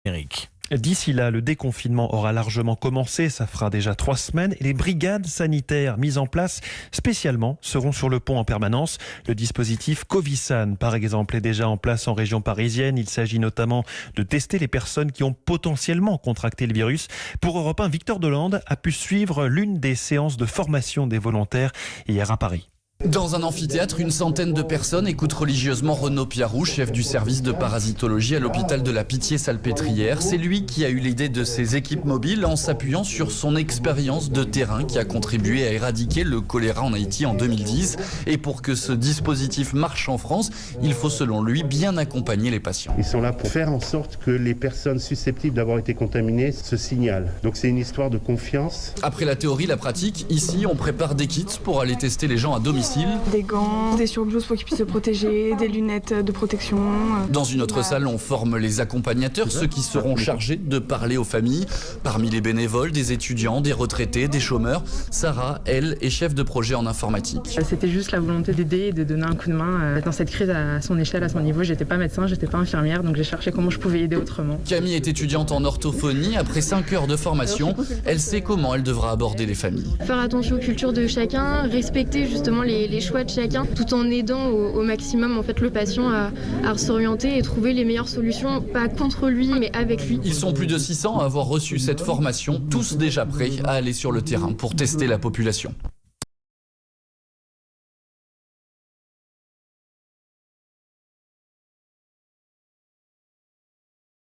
Eric. D'ici là, le déconfinement aura largement commencé, ça fera déjà 3 semaines, et les brigades sanitaires mises en place spécialement seront sur le pont en permanence. Le dispositif Covisan, par exemple, est déjà en place en région parisienne. Il s'agit notamment de tester les personnes qui ont potentiellement contracté le virus. Pour Europe 1, Victor Delande a pu suivre l'une des séances de formation des volontaires hier à Paris. Dans un amphithéâtre, une centaine de personnes écoutent religieusement Renaud Piarou, chef du service de parasitologie à l'hôpital de la Pitié-Salpêtrière. C'est lui qui a eu l'idée de ces équipes mobiles en s'appuyant sur son expérience de terrain qui a contribué à éradiquer le choléra en Haïti en 2010. Et pour que ce dispositif marche en France, il faut selon lui bien accompagner les patients. Ils sont là pour faire en sorte que les personnes susceptibles d'avoir été contaminées se signalent. Donc c'est une histoire de confiance. Après la théorie, la pratique, ici on prépare des kits pour aller tester les gens à domicile. Des gants, des surblouses pour qu'ils puissent se protéger, des lunettes de protection. Dans une autre salle, on forme les accompagnateurs, ceux qui seront chargés de parler aux familles. Parmi les bénévoles, des étudiants, des retraités, des chômeurs. Sarah, elle, est chef de projet en informatique. C'était juste la volonté d'aider et de donner un coup de main dans cette crise à son échelle, à son niveau. J'étais pas médecin, j'étais pas infirmière, donc j'ai cherché comment je pouvais aider autrement. Camille est étudiante en orthophonie. Après 5 heures de formation, elle sait comment elle devra aborder les familles. Faire attention aux cultures de chacun, respecter justement les choix de chacun, tout en aidant au maximum en fait le patient à s'orienter et trouver les meilleures solutions, pas contre lui mais avec lui. Ils sont plus de 600 à avoir reçu cette formation, tous déjà prêts à aller sur le terrain pour tester la population.